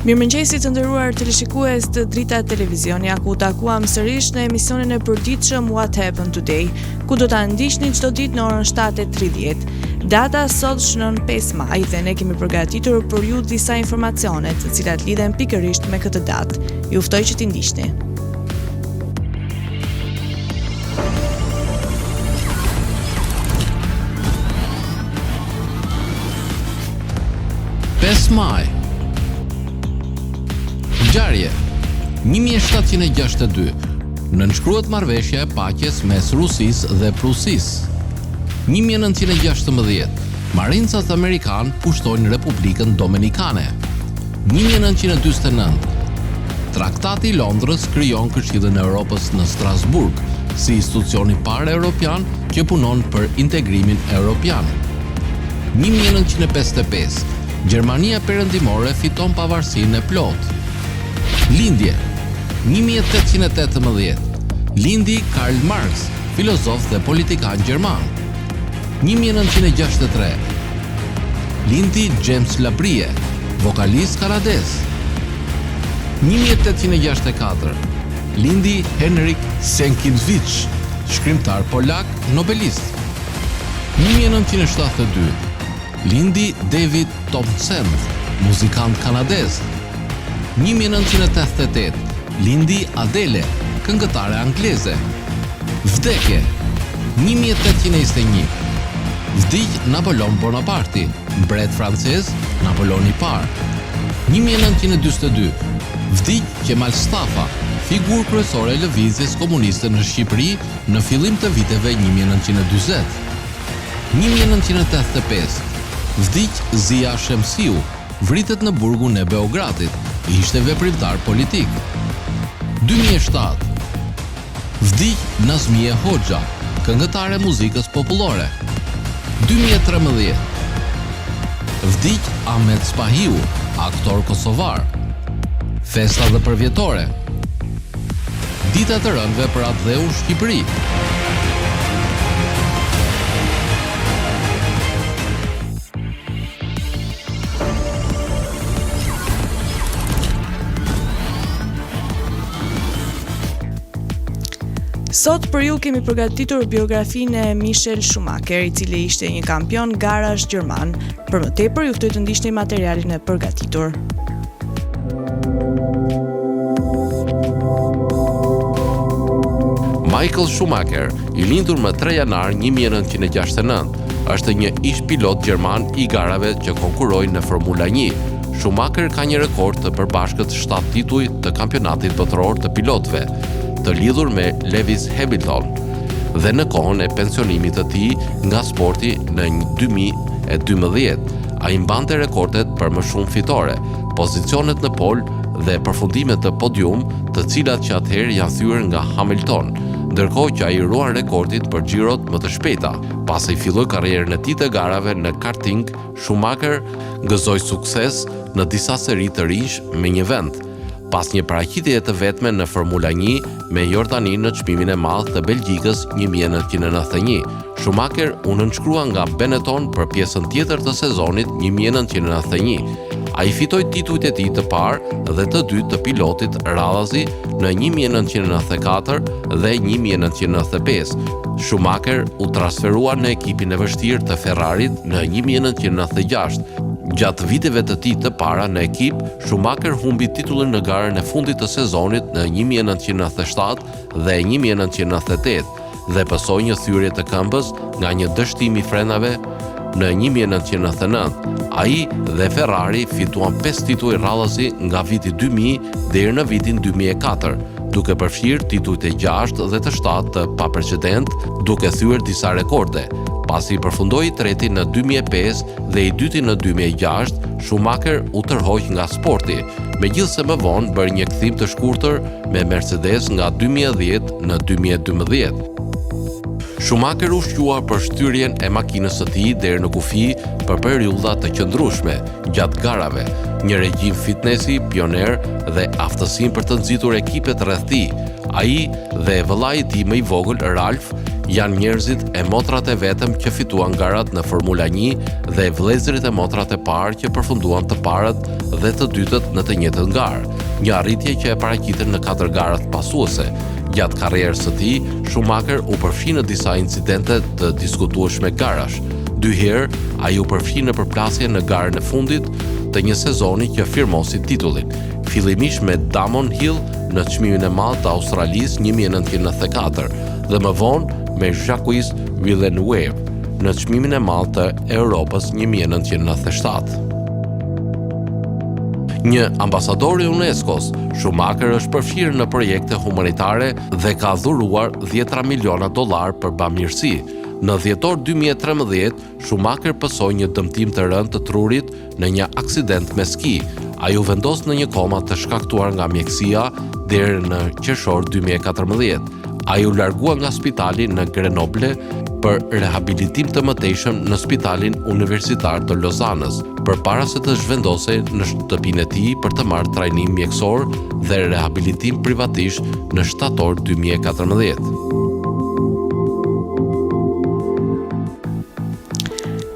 Mirëmëngjesi të nderuar teleshikues të Drita Televizioni, ku takuam sërish në emisionin e përditshëm What Happened Today, ku do ta ndiqni çdo ditë në orën 7:30. Data sot shënon 5 maj dhe ne kemi përgatitur për ju disa informacione të cilat lidhen pikërisht me këtë datë. Ju ftoj që t'i ndiqni. Maj. Ngjarje 1762. Nënshkruhet marrëveshja e paqes mes Rusisë dhe Prusisë. 1916. Marincat amerikan pushtojnë Republikën Dominikane. 1949. Traktati i Londrës krijon Këshillin e Europës në Strasburg si institucioni i parë evropian që punon për integrimin evropian. 1955. Gjermania Perëndimore fiton pavarësinë e plotë. Lindje 1818. Lindi Karl Marx, filozof dhe politikan gjerman. 1963. Lindi James Labrie, vokalist kanadez. 1864. Lindi Henryk Sienkiewicz, shkrimtar polak, nobelist. 1972. Lindi David Thompson, muzikant kanadez. 1988. Lindi Adele, këngëtare angleze. Vdekje 1821. Vdiq Napoleon Bonaparte, mbret francez, Napoleon i parë. 1942. Vdiq Kemal Stafa, figurë kryesore e lëvizjes komuniste në Shqipëri në fillim të viteve 1940. 1985. Vdiq Zia Shemsiu, vritet në burgun e Beogradit, ishte veprimtar politik. 2007. Vdiq Nazmie Hoxha, këngëtare muzikës popullore. 2013. Vdiq Ahmet Spahiu, aktor kosovar. Festa dhe përvjetore. Dita të rëndëve për atë dheu Shqipëri. Sot për ju kemi përgatitur biografinë e Michael Schumacher, i cili ishte një kampion garash gjerman. Për më tepër, ju ftoj të ndiqni materialin e përgatitur. Michael Schumacher, i lindur më 3 janar 1969, është një ish pilot gjerman i garave që konkurrojnë në Formula 1. Schumacher ka një rekord të përbashkët 7 tituj të kampionatit botëror të pilotëve, të lidhur me Lewis Hamilton, dhe në kohën e pensionimit të tij nga sporti në 2012, ai mbante rekordet për më shumë fitore, pozicionet në pol dhe përfundimet të podium, të cilat që atëherë janë thyer nga Hamilton, ndërkohë që ai ruan rekordit për xhirot më të shpejta. Pasi filloi karrierën e tij të garave në karting, Schumacher gëzoi sukses në disa seri të rinj me një vend. Pas një paraqitjeje të vetme në Formula 1 me Jordanin në çmimin e madh të Belgjikës 1991, Schumacher u nënshkrua nga Benetton për pjesën tjetër të sezonit 1991. Ai fitoi titujt e tij të parë dhe të dytë të pilotit radhazi në 1994 dhe 1995. Schumacher u transferua në ekipin e vështirë të Ferrarit në 1996. Gjatë viteve të tij të para në ekip, Schumacher humbi titullin në garën e fundit të sezonit në 1997 dhe 1998 dhe pësoi një thyrje të këmbës nga një dështim i frenave në 1999. Ai dhe Ferrari fituan 5 titull radhazi nga viti 2000 deri në vitin 2004, duke përfshirë titujt e 6 dhe të 7 të paprecedent, duke thyer disa rekorde. Pasi përfundoi treti në 2005 dhe i dyti në 2006, Schumacher u tërhoq nga sporti, megjithëse më vonë bëri një kthim të shkurtër me Mercedes nga 2010 në 2012. Schumacher u shqua për shtyrjen e makinës së tij deri në kufi për periudha të qëndrueshme gjatë garave, një regjim fitnessi pioner dhe aftësinë për të nxitur ekipet rreth tij. Ai dhe vëllai i tij më i vogël, Ralph, Janë njerëzit e motrat e vetëm që fituan garat në Formula 1 dhe vëllezërit e motrat e parë që përfunduan të parët dhe të dytët në të njëjtën garë, një arritje që e paraqitën në 4 garat pasuese. Gjatë karrierës së tij, Schumacher u përfshi në disa incidente të diskutueshme garash. 2 herë ai u përfshi në përplasje në garën e fundit të një sezoni që firmosi titullin, fillimisht me Damon Hill në çmimin e madh të Australisë 1994 dhe më vonë me Jacques Villeneuve në çmimin e madh të Europës 1997. Një ambasador i UNESCO-s, Schumacher është përfshirë në projekte humanitare dhe ka dhuruar $10 miliona për bamirësi. Në dhjetor 2013, Schumacher pësoi një dëmtim të rënd të trurit në një aksident me ski. Ai u vendos në një koma të shkaktuar nga mjekësia deri në qershor 2014. Ai u largua nga spitali në Grenoble për rehabilitim të mëtejshëm në Spitalin Universitar të Lozanës, përpara se të zhvendosej në shtëpinë e tij për të marrë trajnim mjekësor dhe rehabilitim privatisht në shtator 2014.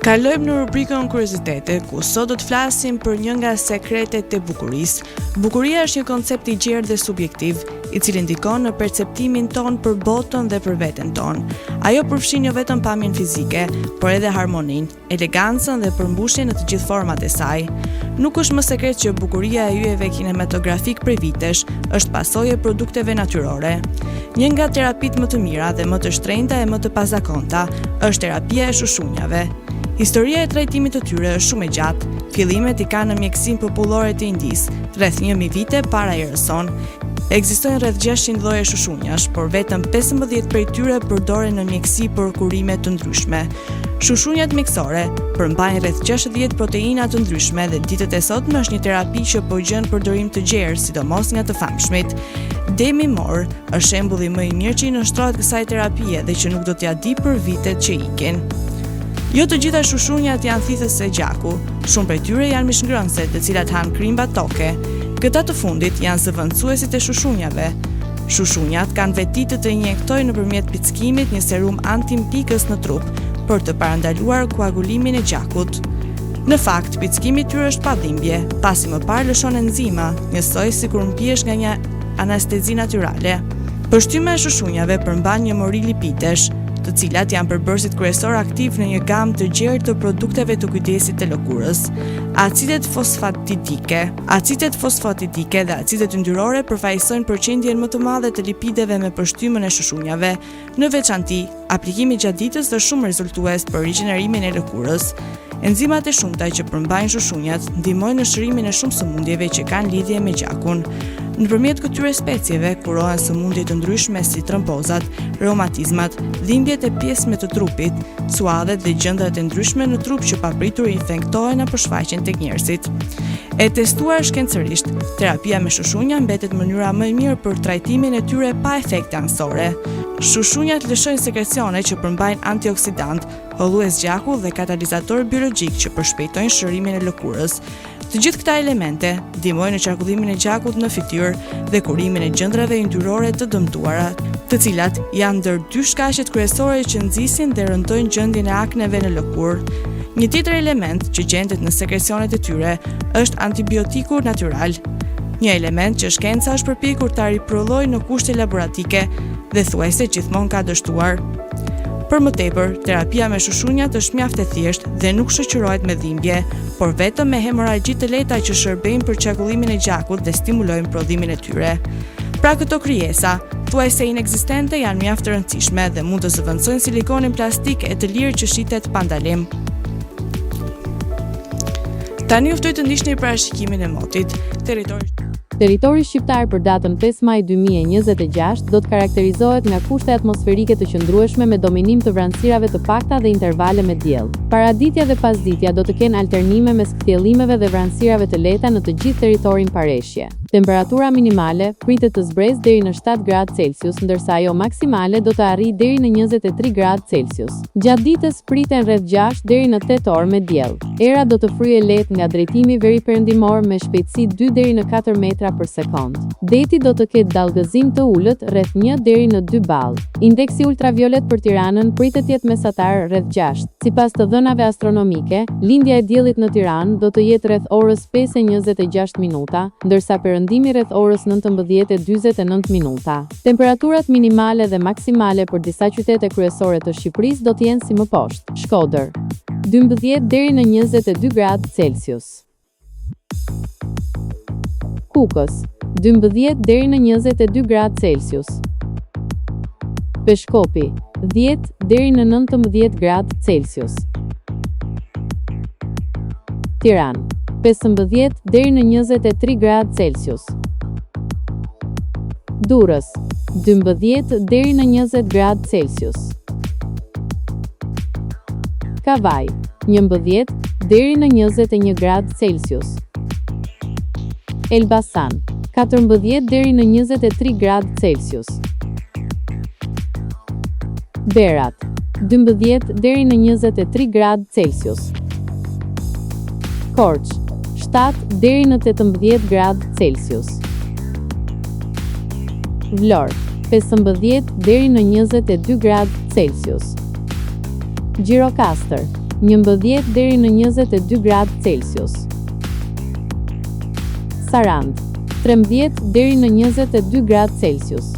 Kalojmë në rubrikën kuriozitete, ku sot do të flasim për një nga sekretet e bukurisë. Bukuria është një koncept i gjerë dhe subjektiv, i cili ndikon në perceptimin ton për botën dhe për veten ton. Ajo përfshin jo vetëm pamjen fizike, por edhe harmoninë, elegancën dhe përmbushjen në të gjithë format e saj. Nuk është më sekret që bukuria e yjeve kinematografik prej vitesh është pasojë e produkteve natyrore. Një nga terapitë më të mira dhe më të shtrenjta e më të pazakonta është terapia e shushunjave. Historia e trajtimit të tyre është shumë e gjatë. Fillimet i kanë në mjekësinë popullore të Indisë, rreth 1000 vite para erës sonë. Ekzistojnë rreth 600 lloje shushunjash, por vetëm 15 prej tyre përdoren në mjekësi për kurime të ndryshme. Shushunjat mjekësore përmbajnë rreth 60 proteina të ndryshme dhe ditët e sotme është një terapi që po gjen përdorim të gjerë, sidomos nga të famshmit. Demi Moore është shembulli më i mirë që i nënshtrohet kësaj terapie dhe që nuk do t'ja di për vitet që ikin. Jo të gjitha shushunjat janë thithës se gjaku, shumë prej tyre janë mishngërënse, të cilat hanë krimba toke. Këta të fundit janë zëvendësuesit e shushunjave. Shushunjat kanë vetitë të injektojnë nëpërmjet pickimit një serum anti-mpikës në trup për të parandaluar koagulimin e gjakut. Në fakt, pickimi i tyre është pa dhimbje, pasi më parë lëshon enzima, njësoj sikur mpihesh nga një anestezi natyrale. Përshtyma e shushunjave përmban një mori lipidesh, të cilat janë përbërësit kryesor aktiv në një gamë të gjerë të produkteve të kujdesit të lëkurës. Acidet fosfatidike dhe acidet yndyrore përfaqësojnë përqendjen më të madhe të lipideve me përshtymën e shushunjave. Në veçanti, aplikimi gjatë ditës është shumë rezultues për rigjenerimin e lëkurës. Enzimat e shumta që përmbajnë shushunjat ndihmojnë në shërimin e shumë sëmundjeve që kanë lidhje me gjakun. Nëpërmjet këtyre specieve kurohen sëmundje të ndryshme si trombozat, reumatizmat, dhimbjet e pjesëme të trupit, suadhet dhe gjëndrat e ndryshme në trup që papritur infektohen apo shfaqen tek njerëzit. E testuar shkencërisht, terapia me shushunja mbetet mënyra më e mirë për trajtimin e tyre pa efekte anësore. Shushunjat lëshojnë sekrecione që përmbajnë antioksidant, hollues gjaku dhe katalizator biologjik që përshpejtojnë shërimin e lëkurës. Të gjithë këta elemente ndihmojnë në qarkullimin e gjakut në fytyrë dhe kurimin e gjëndrave yndyrore të dëmtuara, të cilat janë ndër 2 shkaqet kryesore që nxisin dhe rëndojnë gjendjen e akneve në lëkurë. Një tjetër element që gjendet në sekrecionet e tyre është antibiotiku natyral, një element që shkenca është përpjekur ta riprodhojë në kushte laboratike dhe thuajse gjithmonë ka dështuar. Për më tepër, terapia me shushunjat është mjaft e thjeshtë dhe nuk shoqërohet me dhimbje, por vetëm me hemoragji të lehta që shërbejnë për qarkullimin e gjakut dhe stimulojnë prodhimin e tyre. Pra këto krijesa, thuajse inekzistente, janë mjaft të rëndësishme dhe mund të zëvendësojnë silikonin plastik e të lirë që shitet pa ndalim. Tani uftoj të ndiqni parashikimin e motit. Territori shqiptar për datën 5 maj 2026 do të karakterizohet nga kushte atmosferike të qëndrueshme me dominim të vranësirave të pakta dhe intervale me diell. Paraditja dhe pasditja do të kenë alternime mes kthjellimeve dhe vranësirave të lehta në të gjithë territorin pareshje. Temperatura minimale pritet të zbresë deri në 7 gradë Celsius, ndërsa ajo maksimale do të arrijë deri në 23 gradë Celsius. Gjatë ditës priten rreth 6 deri në 8 orë me diell. Era do të fryejë lehtë nga drejtimi veriperëndimor me shpejtësi 2 deri në 4 metra për sekond. Deti do të ketë dallgëzim të ulët rreth 1 deri në 2 ball. Indeksi ultraviolet për Tiranën pritet të jetë mesatar rreth 6. Sipas të dhënave astronomike, lindja e diellit në Tiranë do të jetë rreth orës 5:26 minuta, ndërsa perëndimi rreth orës 19:49 minuta. Temperaturat minimale dhe maksimale për disa qytete kryesore të Shqipërisë do të jenë si më poshtë: Shkodër 12 deri në 22 gradë Celsius. Kukës 12 deri në 22 gradë Celsius. Peshkopi 10 deri në 19 gradë Celsius. Tiranë 15 deri në 23 gradë Celsius. Durrës 12 deri në 20 gradë Celsius. Kavaj 11 deri në 21 gradë Celsius. Elbasan 14 deri në 23 gradë Celsius. Berat 12 deri në 23 gradë Celsius. Korçë 7 deri në 18 gradë Celsius. Vlorë 15 deri në 22 gradë Celsius. Gjirokastër 11 deri në 22 gradë Celsius. Sarandë 13 deri në 22 gradë Celsius.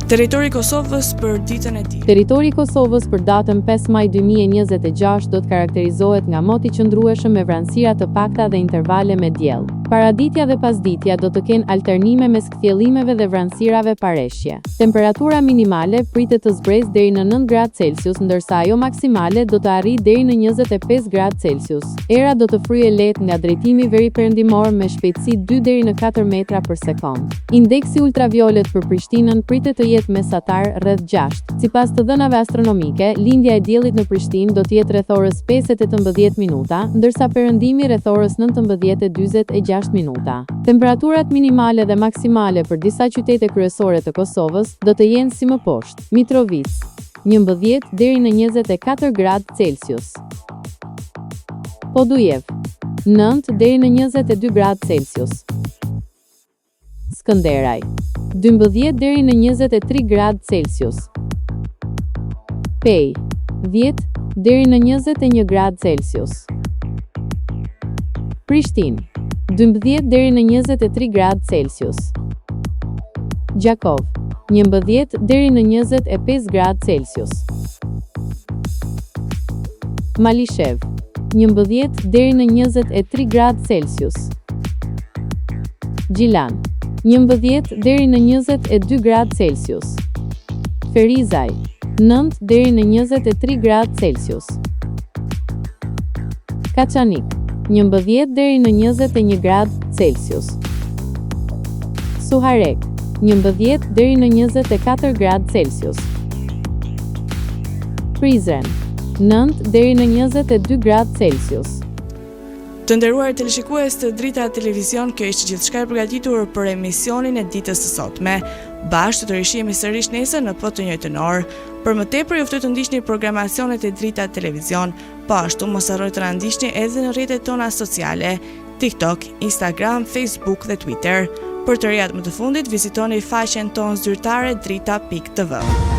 Territori i Kosovës për ditën e ditë. Territori i Kosovës për datën 5 maj 2026 do të karakterizohet nga moti qëndrueshëm me vranësira të pakta dhe intervale me diell. Paraditja dhe pasditja do të kenë alternime mes kthjellimeve dhe vranësirave pareshje. Temperatura minimale pritet të zbresë deri në 9 gradë Celsius, ndërsa ajo maksimale do të arrijë deri në 25 gradë Celsius. Era do të fryejë lehtë nga drejtimi veriperëndimor me shpejtësi 2 deri në 4 metra për sekond. Indeksi ultraviolet për Prishtinën pritet të jetë mesatar rreth 6. Sipas të dhënave astronomike, lindja e diellit në Prishtinë do të jetë rreth orës 5:18 minuta, ndërsa perëndimi rreth orës 19:46 minuta. Temperaturat minimale dhe maksimale për disa qytete kryesore të Kosovës do të jenë si më poshtë: Mitrovica 11 deri në 24 gradë Celsius. Podujev 9 deri në 22 gradë Celsius. Skënderaj 12 deri në 23 gradë Celsius. Pej 10 deri në 21 gradë Celsius. Prishtinë 12 deri në 23 gradë Celsius. Gjakov 11 deri në 25 gradë Celsius. Malishev 11 deri në 23 gradë Celsius. Gjilan 11 deri në 22 gradë Celsius. Ferizaj 9 deri në 23 gradë Celsius. Kaçanik 11 deri në 21 gradë Celsius. Suharek 11 deri në 24 gradë Celsius. Prizren 9 deri në 22 gradë Celsius. Të nderuar teleshikues të Drita Televizion, kjo ishte gjithçka e përgatitur për emisionin e ditës së sotme. Bashkë të rishihemi sërish nesër në të njëjtën orë. Për më tepër ju ftoj të ndiqni programacionet e Drita Televizion, po ashtu mos harroni të na ndiqni edhe në rrjetet tona sociale, TikTok, Instagram, Facebook dhe Twitter. Për të rehat më të fundit, vizitoni faqen tonë zyrtare drita.tv.